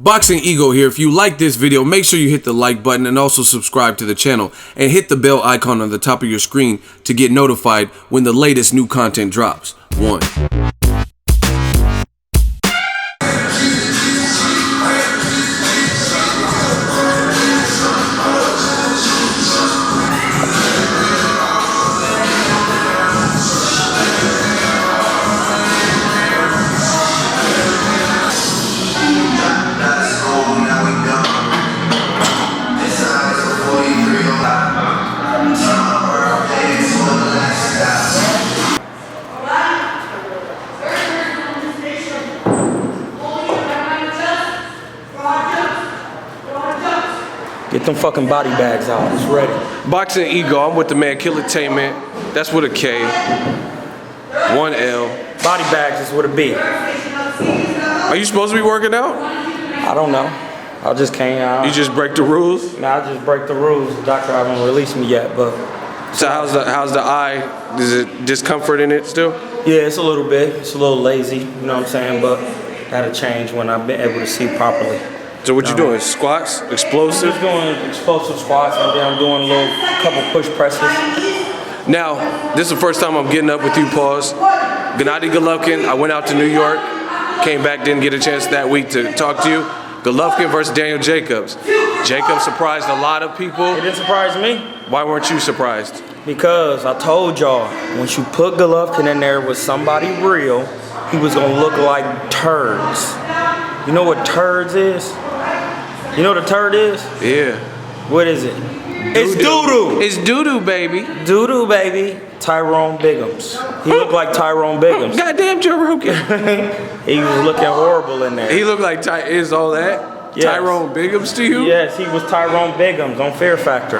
Boxing Ego here. If you like this video, make sure you hit the like button and also subscribe to the channel and hit the bell icon on the top of your screen to get notified when the latest new content drops. 1. Get them fucking body bags out. It's ready. Boxing Ego. I'm with the man Killertainment. That's with a K. 1L. Body bags is with a B. Are you supposed to be working out? I don't know. I just can't. You just break the rules? Nah, I just break the rules. The doctor haven't released me yet, but. So how's the eye? Is it discomfort in it still? Yeah, it's a little bit. It's a little lazy. You know what I'm saying? But that'll change when I've been able to see properly. So what you doing? Squats? Explosive? I'm just doing explosive squats, and then I'm doing a couple push presses. Now, this is the first time I'm getting up with you, pause. Gennady Golovkin, I went out to New York, came back, didn't get a chance that week to talk to you. Golovkin versus Daniel Jacobs. Jacobs surprised a lot of people. It didn't surprise me. Why weren't you surprised? Because I told y'all, once you put Golovkin in there with somebody real, he was gonna look like turds. You know what turds is? You know what a turd is? Yeah. What is it? It's doo-doo. It's doo-doo, baby. Doo-doo, baby. Tyrone Biggums. He looked like Tyrone Biggums. Goddamn Joe Rogan. He was looking horrible in there. He looked like is all that? Yes. Tyrone Biggums to you? Yes, he was Tyrone Biggums on Fear Factor.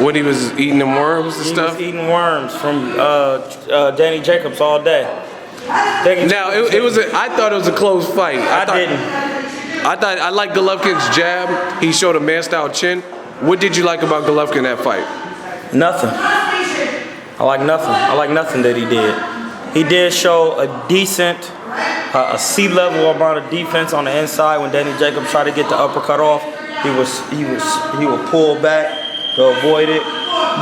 When he was eating them worms and stuff? He was eating worms from Danny Jacobs all day. Now, I thought it was a close fight. I liked Golovkin's jab. He showed a man-style chin. What did you like about Golovkin in that fight? Nothing. I like nothing. I like nothing that he did. He did show a decent, a C-level amount of defense on the inside when Danny Jacobs tried to get the uppercut off. He would pull back to avoid it.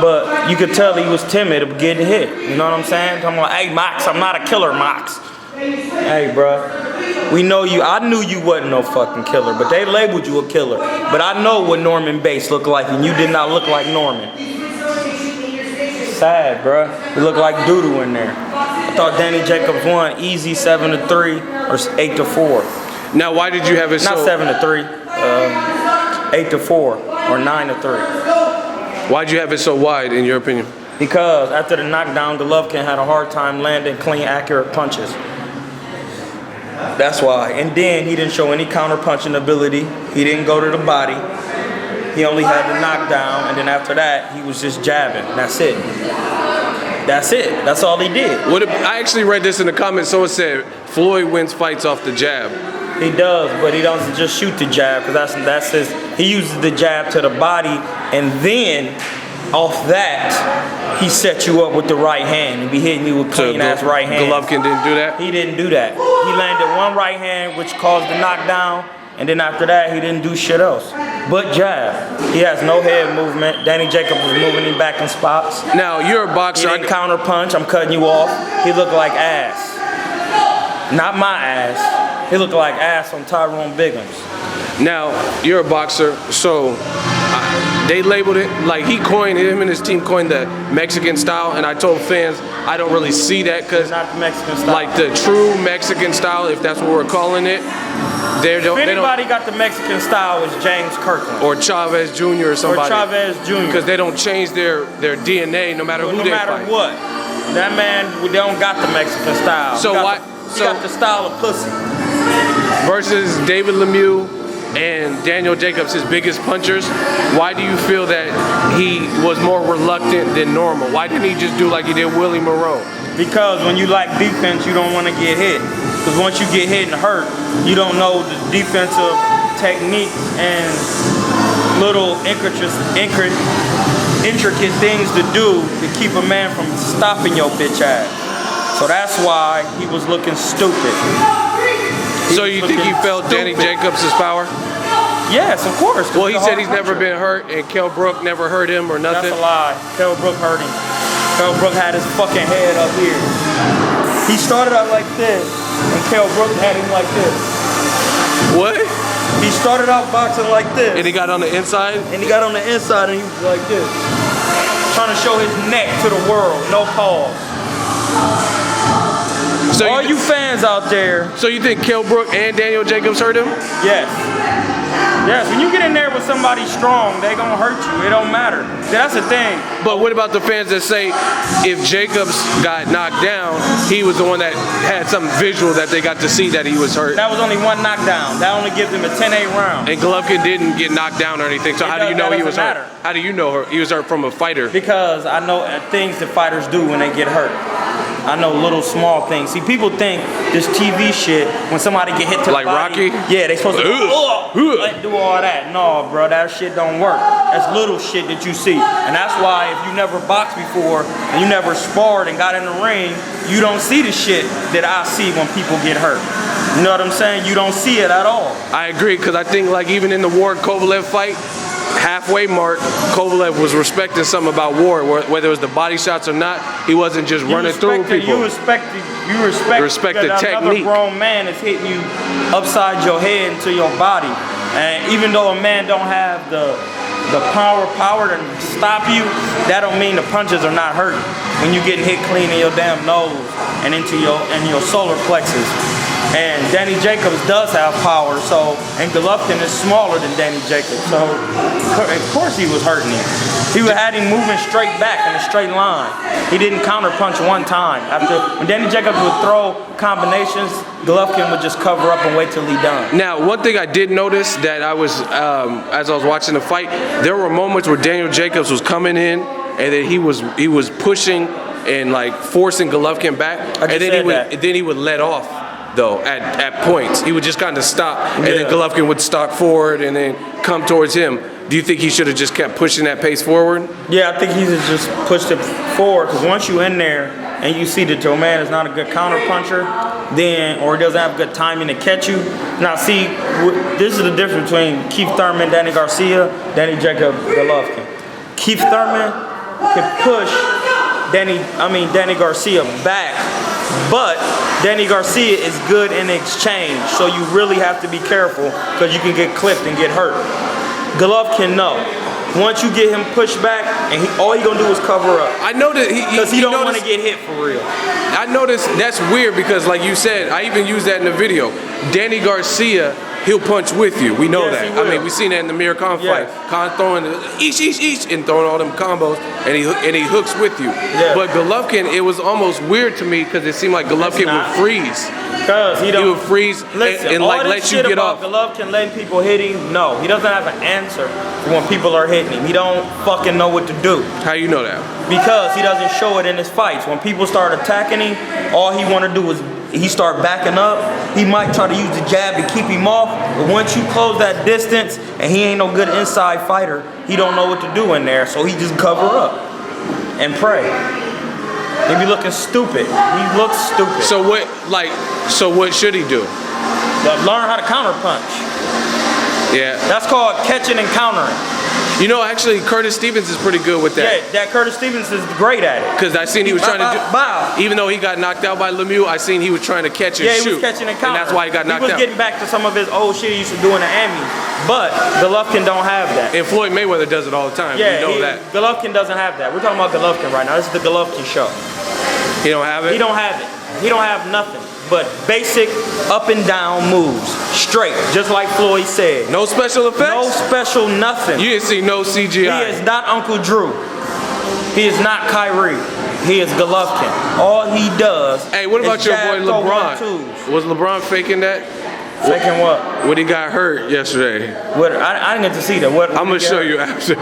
But you could tell he was timid of getting hit. You know what I'm saying? I'm like, hey, Mox, I'm not a killer, Mox. Hey, bro. We know you. I knew you wasn't no fucking killer, but they labeled you a killer. But I know what Norman Bates looked like, and you did not look like Norman. Sad, bro. You look like doo-doo in there. I thought Danny Jacobs won easy 7-3 or 8-4. Now, why did you have it not 7-3, 8-4 or 9-3? Why'd you have it so wide, in your opinion? Because after the knockdown, Golovkin had a hard time landing clean, accurate punches. That's why. And then he didn't show any counter-punching ability. He didn't go to the body. He only had the knockdown, and then after that, he was just jabbing. That's it. That's it. That's all he did. I actually read this in the comments. Someone said Floyd wins fights off the jab. He does, but he doesn't just shoot the jab, because that's his. He uses the jab to the body, and then off that, he set you up with the right hand and be hitting you with clean-ass right hand. Golovkin didn't do that? He didn't do that. He landed one right hand, which caused the knockdown, and then after that, he didn't do shit else. But jab. He has no head movement. Danny Jacobs was moving him back in spots. Now, you're a boxer. He didn't counter-punch. I'm cutting you off. He looked like ass. Not my ass. He looked like ass on Tyrone Biggums. Now, you're a boxer, so they labeled it, like him and his team coined the Mexican style, and I told fans I don't really see that because not the Mexican style. Like the true Mexican style, if that's what we're calling it. If anybody got the Mexican style, it's James Kirkland. Or Chavez Jr. or somebody. Or Chavez Jr. Because they don't change their DNA no matter who they fight. No matter what. That man, they don't got the Mexican style. So why? He got the style of pussy. Versus David Lemieux and Daniel Jacobs, his biggest punchers, why do you feel that he was more reluctant than normal? Why didn't he just do like he did Willie Moreau? Because when you like defense, you don't want to get hit. Because once you get hit and hurt, you don't know the defensive techniques and little intricate things to do to keep a man from stopping your bitch ass. So that's why he was looking stupid. So you think he felt Danny Jacobs' power? Yes, of course. Well, he said he's never been hurt, and Kell Brook never hurt him or nothing. That's a lie. Kell Brook hurt him. Kell Brook had his fucking head up here. He started out like this, and Kell Brook had him like this. What? He started out boxing like this. And he got on the inside? And he got on the inside, and he was like this. Trying to show his neck to the world, no pause. So all you fans out there. So you think Kell Brook and Daniel Jacobs hurt him? Yes. Yes, when you get in there with somebody strong, they gonna hurt you. It don't matter. That's the thing. But what about the fans that say if Jacobs got knocked down, he was the one that had some visual that they got to see that he was hurt? That was only one knockdown. That only gives him a 10-8 round. And Golovkin didn't get knocked down or anything. So how do you know he was hurt? How do you know he was hurt from a fighter? Because I know things that fighters do when they get hurt. I know little small things. See, people think this TV shit, when somebody get hit to like the body, Rocky? Yeah, they supposed to do all that. No, bro, that shit don't work. That's little shit that you see. And that's why if you never boxed before and you never sparred and got in the ring, you don't see the shit that I see when people get hurt. You know what I'm saying? You don't see it at all. I agree, because I think like even in the Ward Kovalev fight, halfway mark, Kovalev was respecting something about Ward, whether it was the body shots or not. He wasn't just running through people. You respect the technique. Another grown man is hitting you upside your head into your body, and even though a man don't have the power to stop you, that don't mean the punches are not hurting. When you getting hit clean in your damn nose and into your solar plexus. And Danny Jacobs does have power, and Golovkin is smaller than Danny Jacobs, so of course he was hurting him. He had him moving straight back in a straight line. He didn't counter punch one time. When Danny Jacobs would throw combinations, Golovkin would just cover up and wait till he done. Now, one thing I did notice that I was, as I was watching the fight, there were moments where Daniel Jacobs was coming in, and then he was pushing and like forcing Golovkin back, and then he would let off. Though at points he would just kind of stop, and then Golovkin would stalk forward and then come towards him. Do you think he should have just kept pushing that pace forward? Yeah, I think he just pushed it forward, because once you're in there and you see that your man is not a good counter puncher, or he doesn't have good timing to catch you. Now see, this is the difference between Keith Thurman, Danny Garcia, Danny Jacobs, Golovkin. Keith Thurman can push Danny Garcia back, but Danny Garcia is good in exchange, so you really have to be careful, because you can get clipped and get hurt. Golovkin, no. Once you get him pushed back, and all he gonna do is cover up. I know that because he don't want to get hit for real. I noticed that's weird, because like you said, I even used that in the video. Danny Garcia, he'll punch with you. We know that. I mean, we seen that in the Mir Khan fight. Khan throwing each and throwing all them combos, and he hooks with you. Yeah. But Golovkin, it was almost weird to me, because it seemed like Golovkin would freeze. Because he would freeze and like let you get off. Golovkin letting people hit him, no. He doesn't have an answer for when people are hitting him. He don't fucking know what to do. How you know that? Because he doesn't show it in his fights. When people start attacking him, all he want to do is he start backing up. He might try to use the jab to keep him off, but once you close that distance and he ain't no good inside fighter, he don't know what to do in there, so he just cover up and pray. He be looking stupid. He looks stupid. So what should he do? Learn how to counter punch. Yeah. That's called catching and countering. You know, actually, Curtis Stevens is pretty good with that. Yeah, that Curtis Stevens is great at it. Because I seen he was trying to do, even though he got knocked out by Lemieux, I seen he was trying to catch and shoot. Yeah, he was catching and countering. And that's why he got knocked out. He was getting back to some of his old shit he used to do in the Emmys. But Golovkin don't have that. And Floyd Mayweather does it all the time. Yeah, we know that. Golovkin doesn't have that. We're talking about Golovkin right now. This is the Golovkin show. He don't have it? He don't have it. He don't have nothing but basic up and down moves. Straight, just like Floyd said. No special effects? No special nothing. You didn't see no CGI? He is not Uncle Drew. He is not Kyrie. He is Golovkin. All he does Hey, what about your boy LeBron? Was LeBron faking that? Faking what? When he got hurt yesterday. What? I didn't get to see that. What? I'm gonna show you after.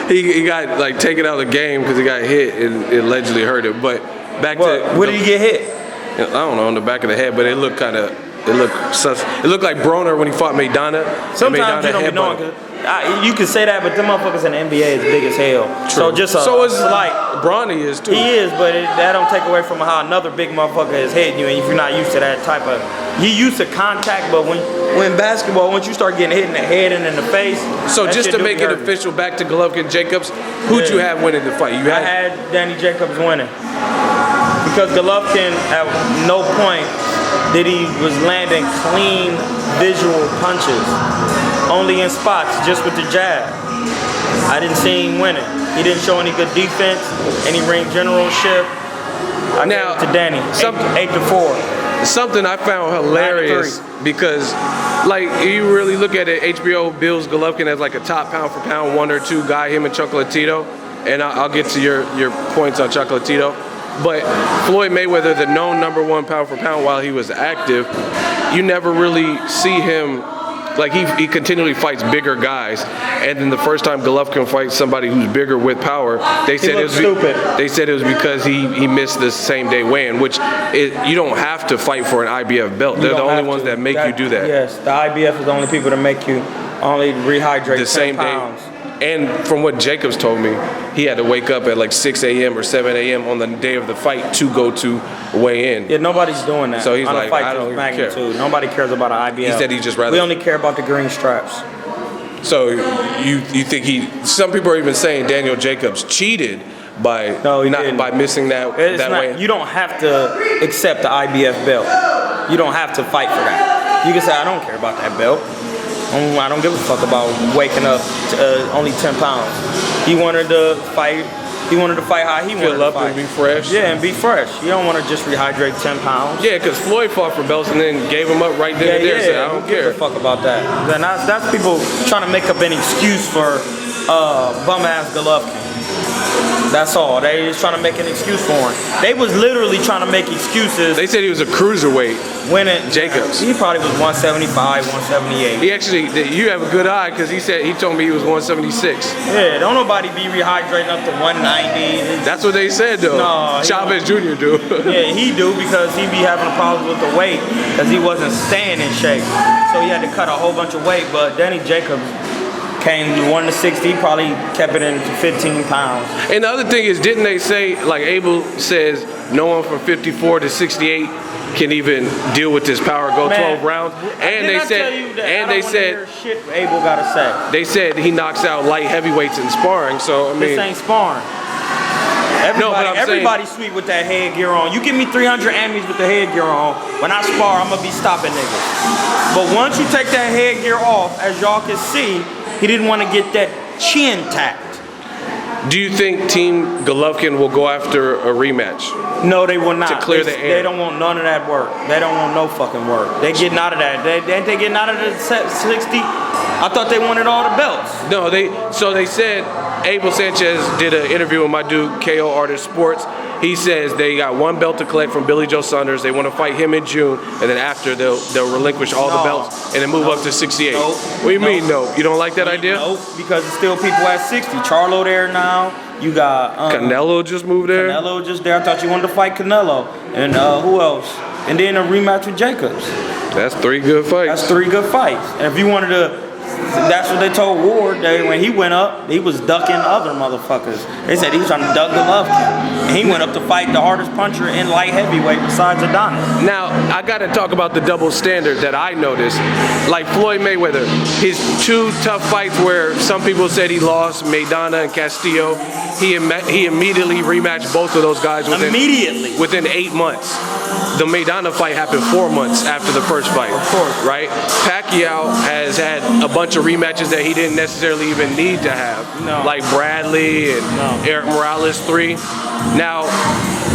He got like taken out of the game because he got hit and it allegedly hurt him. But back to where did he get hit? I don't know, on the back of the head, but it looked kind of It looked sus. It looked like Broner when he fought Maidana. Sometimes you don't be knowing. You can say that, but them motherfuckers in the NBA is big as hell. True. So just so is like Bronny is too. He is, but that don't take away from how another big motherfucker is hitting you, and if you're not used to that type of, you used to contact, but when basketball, once you start getting hit in the head and in the face. So just to make it official, back to Golovkin Jacobs, who'd you have winning the fight? I had Danny Jacobs winning because Golovkin at no point did he was landing clean visual punches. Only in spots, just with the jab. I didn't see him winning. He didn't show any good defense, any ring generalship. Now to Danny, 8-4. Something I found hilarious because, like, you really look at it, HBO bills Golovkin as like a top pound for pound 1 or 2 guy, him and Chocolatito, and I'll get to your points on Chocolatito. But Floyd Mayweather, the known #1 pound for pound while he was active, you never really see him. Like he continually fights bigger guys, and then the first time Golovkin fights somebody who's bigger with power, they said it was stupid. They said it was because he missed the same day weigh-in, which you don't have to fight for an IBF belt. They're the only ones that make you do that. Yes, the IBF is the only people that make you only rehydrate the same pounds. Day. And from what Jacobs told me, he had to wake up at like 6 a.m. or 7 a.m. on the day of the fight to go to weigh in. Yeah, nobody's doing that. So he's like, I don't care. Nobody cares about an IBF. He said he just rather. We only care about the green straps. So you think some people are even saying Daniel Jacobs cheated by by missing that way. You don't have to accept the IBF belt. You don't have to fight for that. You can say, I don't care about that belt. I don't give a fuck about waking up only 10 pounds. He wanted to fight. He wanted to fight how he wanted to fight. And be fresh. Yeah, and be fresh. You don't want to just rehydrate 10 pounds. Yeah, because Floyd fought for belts and then gave him up right then and there. Said, I don't care. Give a fuck about that. Then that's people trying to make up an excuse for bum ass Golovkin. That's all. They just trying to make an excuse for him. They was literally trying to make excuses. They said he was a cruiserweight. When Jacobs. He probably was 175, 178. He actually, you have a good eye because he told me he was 176. Yeah, don't nobody be rehydrating up to 190. That's what they said though. No, Chavez Jr. do. Yeah, he do because he be having problems with the weight because he wasn't staying in shape. So he had to cut a whole bunch of weight. But Danny Jacobs came 1 to 60, probably kept it into 15 pounds. And the other thing is, didn't they say, like Abel says, no one from 54 to 68 can even deal with this power, go 12 rounds. And they said, shit Abel gotta say. They said he knocks out light heavyweights in sparring. So I mean, this ain't sparring. Everybody's sweet with that headgear on. You give me 300 ammies with the headgear on. When I spar, I'm gonna be stopping niggas. But once you take that headgear off, as y'all can see, he didn't want to get that chin tapped. Do you think Team Golovkin will go after a rematch? No, they will not. To clear the air. They don't want none of that work. They don't want no fucking work. They getting out of that. Ain't they getting out of the 60? I thought they wanted all the belts. No, they said Abel Sanchez did an interview with my dude KO Artist Sports. He says they got 1 belt to collect from Billy Joe Saunders. They want to fight him in June, and then after they'll relinquish all the belts and then move up to 68. What do you mean no? You don't like that idea? No, because it's still people at 60. Charlo there now. You got Canelo just moved there. Canelo just there. I thought you wanted to fight Canelo, and who else? And then a rematch with Jacobs. That's 3 good fights. That's 3 good fights. And if you wanted to. That's what they told Ward. When he went up, he was ducking other motherfuckers. They said he was trying to duck Golovkin. And he went up to fight the hardest puncher in light heavyweight besides Adonis. Now, I got to talk about the double standard that I noticed. Like Floyd Mayweather, his 2 tough fights where some people said he lost, Maidana and Castillo, he immediately rematched both of those guys within 8 months. The Maidana fight happened 4 months after the first fight. Of course. Right? Pacquiao has had a bunch of rematches that he didn't necessarily even need to have. No. Like Bradley and Eric Morales 3. Now,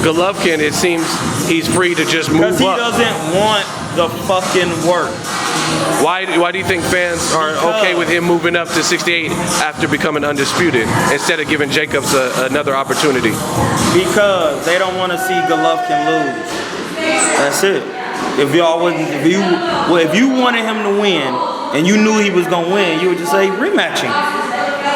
Golovkin, it seems he's free to just move up. Because he doesn't want the fucking work. Why do you think fans are okay with him moving up to 68 after becoming undisputed instead of giving Jacobs another opportunity? Because they don't want to see Golovkin lose. That's it. If you wanted him to win and you knew he was gonna win, you would just say rematching.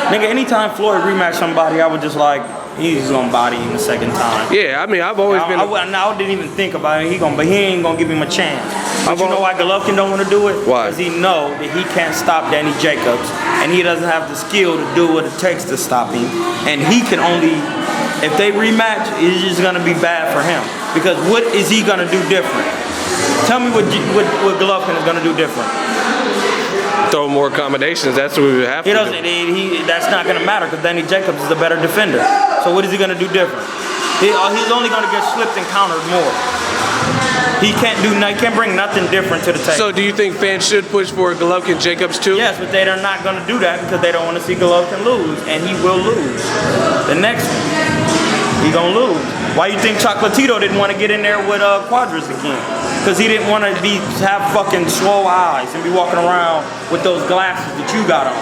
Nigga, anytime Floyd rematched somebody, I would just like, He's gonna body him the second time. Yeah, I mean, I've always been. I didn't even think about it. But he ain't gonna give him a chance. But you know why Golovkin don't want to do it? Why? Because he know that he can't stop Danny Jacobs, and he doesn't have the skill to do what it takes to stop him. And he can only, if they rematch, it's just gonna be bad for him. Because what is he gonna do different? Tell me what Golovkin is gonna do different. Throw more accommodations. That's what we would have to do. That's not gonna matter because Danny Jacobs is the better defender. So what is he gonna do different? He's only gonna get slipped and countered more. He can't bring nothing different to the table. So do you think fans should push for Golovkin Jacobs too? Yes, but they are not gonna do that because they don't want to see Golovkin lose, and he will lose. The next one, he gonna lose. Why you think Chocolatito didn't want to get in there with Quadras again? Because he didn't want to have fucking swole eyes and be walking around with those glasses that you got on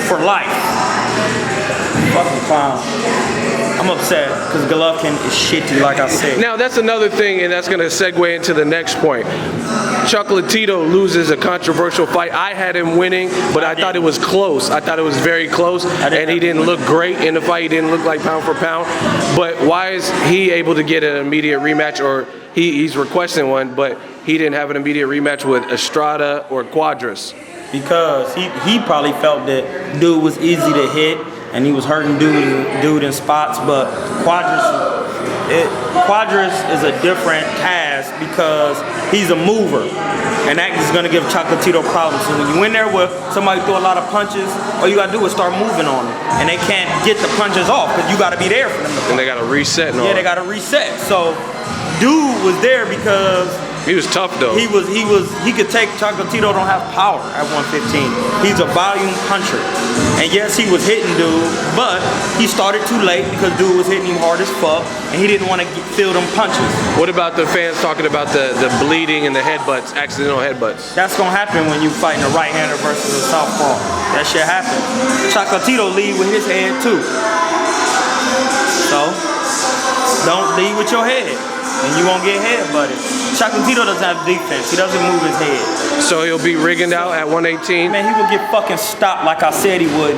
for life. Fucking clown. I'm upset because Golovkin is shitty, like I said. Now that's another thing, and that's going to segue into the next point. Chocolatito loses a controversial fight. I had him winning, but I thought it was close. I thought it was very close, and he didn't look great in the fight. He didn't look like pound for pound. But why is he able to get an immediate rematch, or he's requesting one, but he didn't have an immediate rematch with Estrada or Quadras? Because he probably felt that dude was easy to hit, and he was hurting dude in spots, but Quadras is a different task because he's a mover, and that is going to give Chocolatito problems. So when you in there with somebody throw a lot of punches, all you got to do is start moving on them, and they can't get the punches off because you got to be there for them to punch. And they got to reset and all. Yeah, they got to reset. So dude was there because he was tough though. He could take. Chocolatito don't have power at 115. He's a volume puncher. And yes, he was hitting dude, but he started too late because dude was hitting him hard as fuck, and he didn't want to feel them punches. What about the fans talking about the bleeding and the headbutts, accidental headbutts? That's gonna happen when you fighting a right-hander versus a southpaw. That shit happens. Chocolatito lead with his head too. So don't lead with your head, and you won't get headbutted. Chocolatito doesn't have defense. He doesn't move his head. So he'll be rigging out at 118? Man, he will get fucking stopped like I said he would.